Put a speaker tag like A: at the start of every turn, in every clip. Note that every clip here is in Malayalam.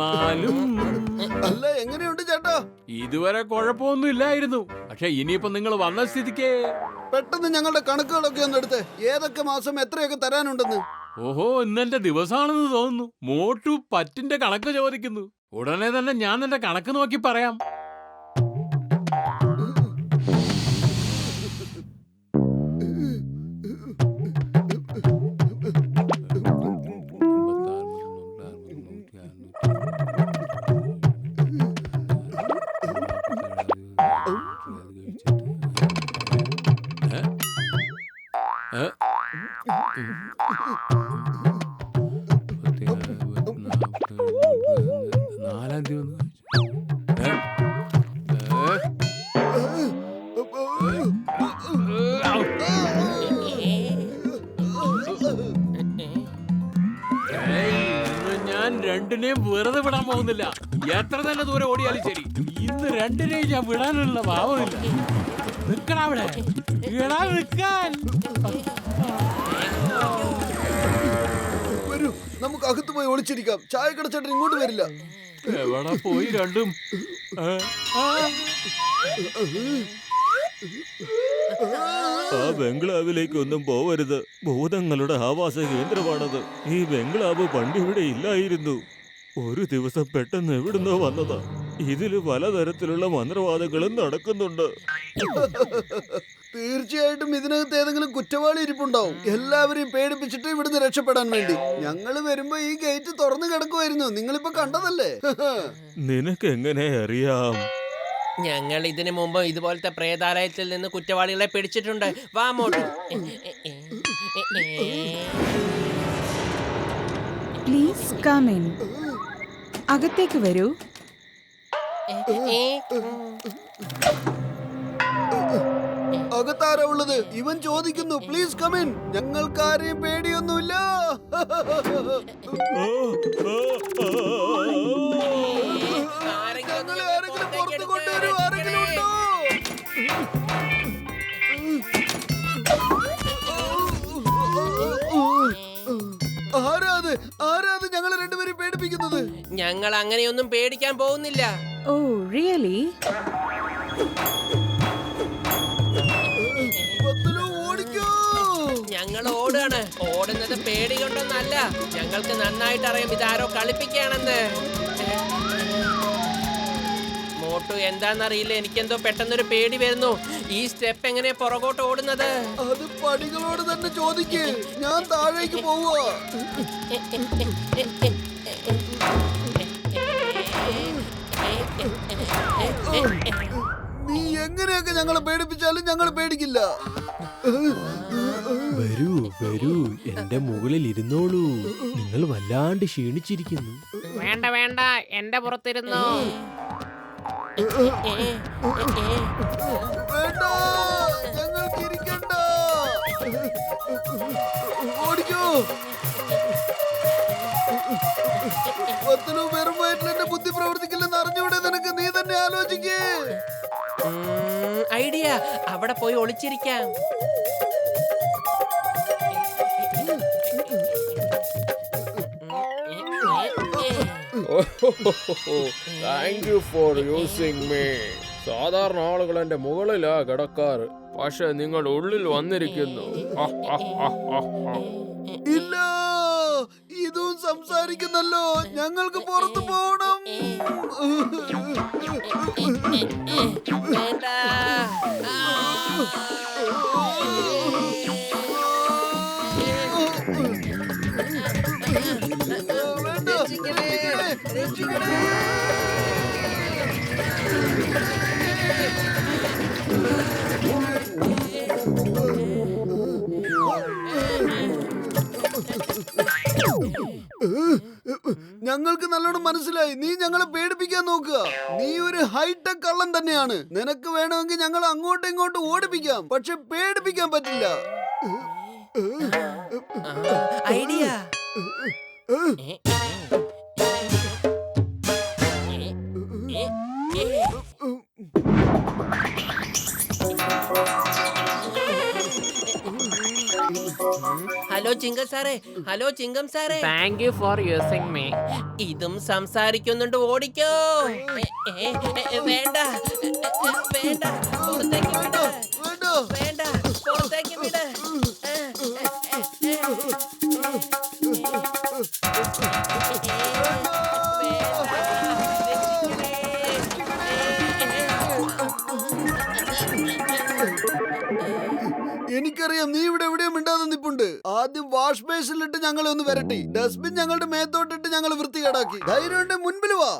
A: എന്നാലും
B: അല്ല എങ്ങനെയുണ്ട് ചേട്ടാ?
A: ഇതുവരെ കുഴപ്പമൊന്നും ഇല്ലായിരുന്നു. പക്ഷെ ഇനിയിപ്പോ നിങ്ങൾ വന്ന സ്ഥിതിക്ക്
B: പെട്ടെന്ന് ഞങ്ങളുടെ കണക്കുകളൊക്കെ ഒന്ന് എടുത്ത് ഏതൊക്കെ മാസം എത്രയൊക്കെ തരാനുണ്ടെന്ന്.
A: ഓഹോ, ഇന്നെന്റെ ദിവസമാണെന്ന് തോന്നുന്നു. മോട്ടു പറ്റിന്റെ കണക്ക് ചോദിക്കുന്നു. ഉടനെ തന്നെ ഞാൻ നിന്റെ കണക്ക് നോക്കി പറയാം. നാലാം തീയതി ഞാൻ രണ്ടിനെയും വെറുതെ വിടാൻ പോകുന്നില്ല. എത്ര തന്നെ ദൂരം ഓടിയാലും ശരി, ഇന്ന് രണ്ടിനെയും ഞാൻ വിടാനുള്ള ഭാവമില്ല. നിക്കണവിടെ നിൽക്കാൻ.
B: വരൂ, നമുക്ക് അകത്ത് പോയി ഒളിച്ചിരിക്കാം. ചായക്കട ചേട്ടൻ ഇങ്ങോട്ട് വരില്ല.
A: എവിടെ പോയി രണ്ടും?
C: ആ ബംഗ്ലാവിലേക്ക് ഒന്നും പോവരുത്. ഭൂതങ്ങളുടെ ആവാസ കേന്ദ്രമാണത്. ഈ ബംഗ്ലാവ് പണ്ടിവിടെ ഇല്ലായിരുന്നു. ഒരു ദിവസം പെട്ടെന്ന് എവിടുന്നോ വന്നതാ. ഇതില് പലതരത്തിലുള്ള മന്ത്രവാദങ്ങളും നടക്കുന്നുണ്ട്.
B: തീർച്ചയായിട്ടും ഇതിനകത്ത് ഏതെങ്കിലും കുറ്റവാളി ഇരിപ്പുണ്ടാവും. എല്ലാവരെയും പേടിപ്പിച്ചിട്ട് ഇവിടുന്ന് രക്ഷപ്പെടാൻ വേണ്ടി. ഞങ്ങള് വരുമ്പോ ഈ ഗേറ്റ് തുറന്നു കിടക്കുമായിരുന്നു. നിങ്ങളിപ്പോ കണ്ടതല്ലേ?
C: നിനക്ക് എങ്ങനെ അറിയാം?
D: ഞങ്ങൾ ഇതിനു മുമ്പ് ഇതുപോലത്തെ പ്രേതാലയത്തിൽ നിന്ന് കുറ്റവാളികളെ പിടിച്ചിട്ടുണ്ട്. വാ മോട്ടു.
E: Please come in. അകത്തേക്ക് വരൂ.
B: അകത്താരാ ഉള്ളത്? ഇവൻ ചോദിക്കുന്നു പ്ലീസ് കമിൻ. ഞങ്ങൾക്കാരെയും പേടിയൊന്നുമില്ല. ഞങ്ങളെ ആരെങ്കിലും പുറത്ത് കൊണ്ടുവരൂ. ആരെങ്കിലും ഉണ്ടോ? ആരാത് ഞങ്ങളെ രണ്ടുപേരും പേടിപ്പിക്കുന്നത്?
D: ഞങ്ങൾ അങ്ങനെയൊന്നും പേടിക്കാൻ പോകുന്നില്ല.
E: Oh really?
D: ഞങ്ങൾ ഓടുകയാണ്. ഓടുന്നത് പേടി കൊണ്ടൊന്നല്ല. ഞങ്ങൾക്ക് നന്നായിട്ട് അറിയാം ഇതാരോ കളിപ്പിക്കുകയാണെന്ന്. മോട്ടു എന്താന്നറിയില്ല, എനിക്കെന്തോ പെട്ടെന്നൊരു പേടി വരുന്നു. ഈ സ്റ്റെപ്പ് എങ്ങനെ പുറകോട്ട് ഓടുന്നത്?
B: അത് പടികളോട് തന്നെ ചോദിക്ക്. ഞാൻ താഴേക്ക് പോവാ. നീ എങ്ങനെയൊക്കെ ഞങ്ങളെ പേടിപ്പിച്ചാലും ഞങ്ങൾ പേടിക്കില്ല.
F: വരൂ വരൂ, എന്റെ മുകളിൽ ഇരുന്നോളൂ. നിങ്ങൾ വല്ലാണ്ട് ക്ഷീണിച്ചിരിക്കുന്നു.
D: വേണ്ട വേണ്ട, എന്റെ പുറത്തിരുന്നോ.
B: വേണ്ട, ഞങ്ങൾക്ക് ഇരിക്കണ്ട. ഓടിക്കോ. വെറും വയറ്റിൽ എന്റെ ബുദ്ധി പ്രവർത്തിക്കില്ലെന്ന് അറിഞ്ഞൂടെ നിനക്ക്? നീ തന്നെ ആലോചിക്കേ.
D: ഐഡിയ, അവിടെ പോയി ഒളിച്ചിരിക്കാം.
G: Thank you for using me. സാധാരണ ആളുകൾ എന്റെ മുകളിലാ കിടക്കാറ്, പക്ഷെ നിങ്ങൾ ഉള്ളിൽ വന്നിരിക്കുന്നു.
B: ഇല്ല, ഇതും സംസാരിക്കുന്നല്ലോ. ഞങ്ങൾക്ക് പുറത്തു പോകണം. ഞങ്ങൾക്ക് നല്ലോണം മനസ്സിലായി. നീ ഞങ്ങളെ പേടിപ്പിക്കാൻ നോക്കുക. നീ ഒരു ഹൈടെക് കള്ളൻ തന്നെയാണ്. നിനക്ക് വേണമെങ്കിൽ ഞങ്ങൾ അങ്ങോട്ടും ഇങ്ങോട്ടും ഓടിപ്പിക്കാം, പക്ഷെ പേടിപ്പിക്കാൻ പറ്റില്ല.
D: ഐഡിയ. ഹലോ ചിങ്കം സാറേ. ഹലോ ചിങ്കം സാറേ.
H: Thank you for using me.
D: ഇതും സംസാരിക്കുന്നുണ്ട്. ഓടിക്കോ. വേണ്ട വേണ്ട, പുറത്തേക്ക് വിട്.
B: വേണ്ട.
D: വേണ്ട, പുറത്തേക്ക് വിട്.
B: എനിക്കറിയാം നീ ഇവിടെ എവിടെയും മിണ്ടാതെ നിപ്പുണ്ട്. ആദ്യം വാഷ് ബേസിലിട്ട് ഞങ്ങളെ ഒന്ന് വരട്ടി, ഡസ്റ്റ്ബിൻ ഞങ്ങളുടെ മേത്തോട്ടിട്ട് ഞങ്ങൾ വൃത്തികേടാക്കി. ധൈര്യം മുൻപിൽ വാ.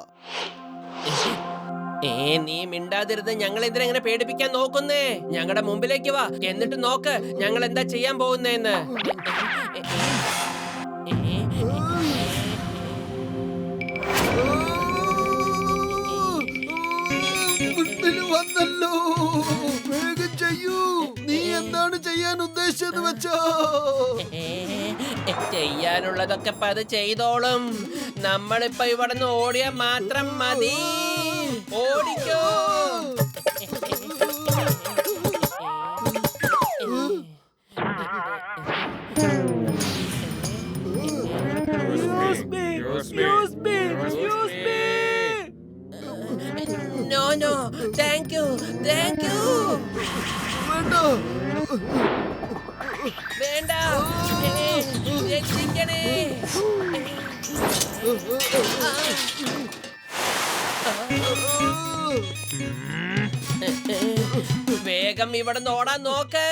D: നീ മിണ്ടാതിരുന്ന് ഞങ്ങൾ എന്തിനെങ്ങനെ പേടിപ്പിക്കാൻ നോക്കുന്നേ? ഞങ്ങളുടെ മുമ്പിലേക്ക് വാ, എന്നിട്ട് നോക്ക് ഞങ്ങൾ എന്താ ചെയ്യാൻ പോകുന്നേന്ന്.
B: മുൻപിൽ വന്നല്ലോ, വേഗം ചെയ്യൂ. നീ എന്താണ് ചെയ്യാൻ ഉദ്ദേശിച്ചെന്ന് വെച്ചോ?
D: ചെയ്യാനുള്ളതൊക്കെ അത് ചെയ്തോളും. നമ്മളിപ്പോ ഇവിടുന്ന് ഓടിയാൽ മാത്രം മതി. ഓടിക്കോ. No no, thank you thank you.
B: വേണ്ട.
D: വേണ്ട, രക്ഷിക്കണേ. വേഗം ഇവിടെ ഓടാൻ നോക്ക്.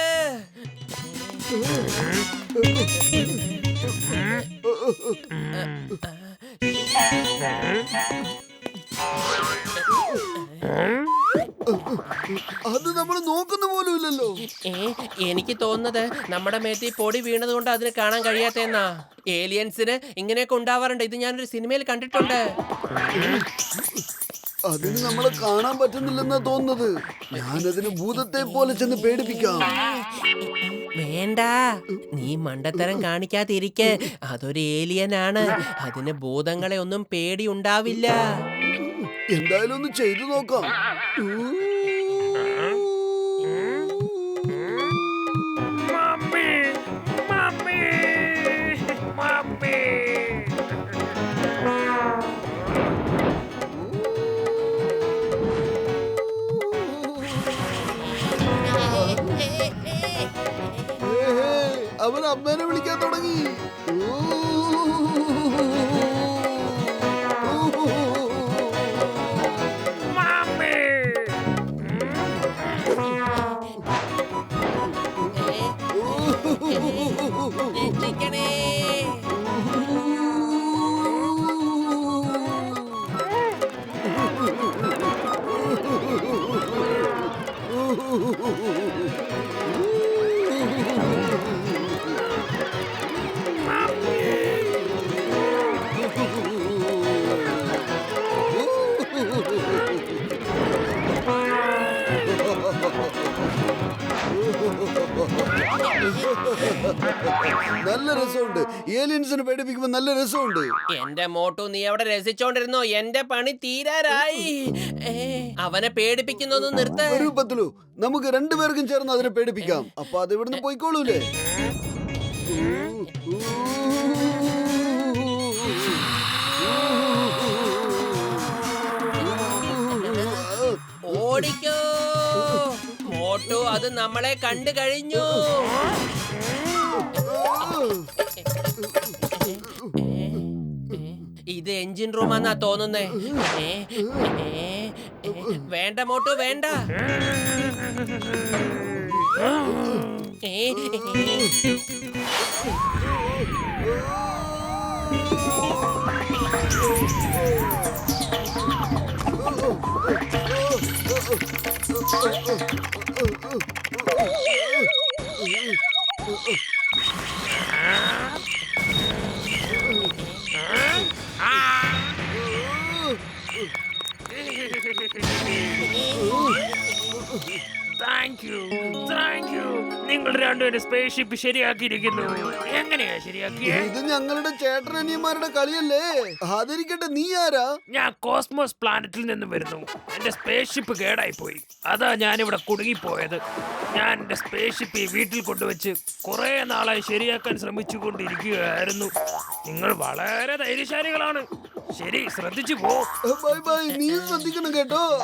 B: അത് നമ്മൾ നോക്കുന്ന പോലും ഇല്ലല്ലോ.
D: എനിക്ക് തോന്നുന്നത് നമ്മുടെ മേത്തി പൊടി വീണത് കൊണ്ട് അതിന് കാണാൻ കഴിയാത്തെന്നാ. ഏലിയൻസിന് ഇങ്ങനെയൊക്കെ ഉണ്ടാവാറുണ്ട്. ഇത് ഞാനൊരു സിനിമയിൽ കണ്ടിട്ടുണ്ട്.
B: അതിന് നമ്മളെ കാണാൻ പറ്റുന്നില്ലെന്നാ തോന്നുന്നത്. ഞാനതിന് ഭൂതത്തെ പോലെ ചെന്ന് പേടിപ്പിക്കാം.
D: വേണ്ട, നീ മണ്ടത്തരം കാണിക്കാതിരിക്കെ. അതൊരു ഏലിയനാണ്. അതിന് ഭൂതങ്ങളെ ഒന്നും പേടി ഉണ്ടാവില്ല.
B: എന്തായാലും ഒന്ന് ചെയ്തു നോക്കാം. അവൻ അമ്മേനെ വിളിക്കാൻ തുടങ്ങി.
D: രക്ഷിക്കണേ.
B: നല്ല രസമുണ്ട്. ഏലിയൻസിനെ പേടിപ്പിക്കുമ്പോ നല്ല രസമുണ്ട്.
D: എന്റെ മോട്ടു, നീ അവിടെ രസിച്ചോണ്ടിരുന്നോ? എന്റെ പണി തീരാറായി. അവനെ പേടിപ്പിക്കുന്നൊന്നും നിർത്ത.
B: ഒരു പത്തിലു നമുക്ക് രണ്ടുപേർക്കും ചേർന്ന് അതിനെ പേടിപ്പിക്കാം. അപ്പൊ അത് ഇവിടുന്ന് പോയിക്കോളൂലേ?
D: ഓടിക്കോ മോട്ടു, അത് നമ്മളെ കണ്ടു കഴിഞ്ഞു. ഇത് എഞ്ചിൻ റൂമാന്നാ തോന്നുന്നേ. വേണ്ട മോട്ടു, വേണ്ട.
H: Thank you. നിങ്ങൾ രണ്ടുപേരും സ്പേസ് ഷിപ്പ് ശരിയാക്കിയിരിക്കുന്നു. എങ്ങനെയാ ശരിയാക്കിയത്?
B: ഇത് ഞങ്ങളുടെ ചേട്ടനനിയന്മാരുടെ കളിയല്ലേ. അതിരിക്കട്ടെ, നീ ആരാ?
H: ഞാൻ കോസ്മോസ് പ്ലാനറ്റിൽ നിന്ന് വരുന്നു. എന്റെ സ്പേസ് ഷിപ്പ് കേടായി പോയി. അതാ ഞാനിവിടെ കുടുങ്ങിപ്പോയത്. ഞാൻ എന്റെ സ്പേസ് ഷിപ്പ് ഈ വീട്ടിൽ കൊണ്ടുവച്ച് കുറെ നാളായി ശരിയാക്കാൻ ശ്രമിച്ചുകൊണ്ടിരിക്കുകയായിരുന്നു. നിങ്ങൾ വളരെ ധൈര്യശാലികളാണ്. ശരി, ശ്രദ്ധിച്ചു പോ.
B: ബൈ ബൈ, നീ ശ്രദ്ധിക്കണം കേട്ടോ.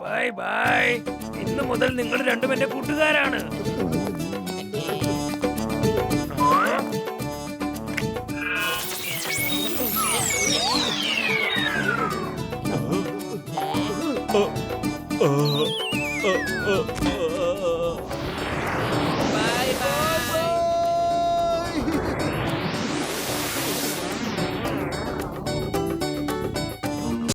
H: Bye bye. ഇന്ന് മുതൽ നിങ്ങൾ രണ്ടും എന്റെ കൂട്ടുകാരാണ്.
C: ആ, ആ, ആ, ആ,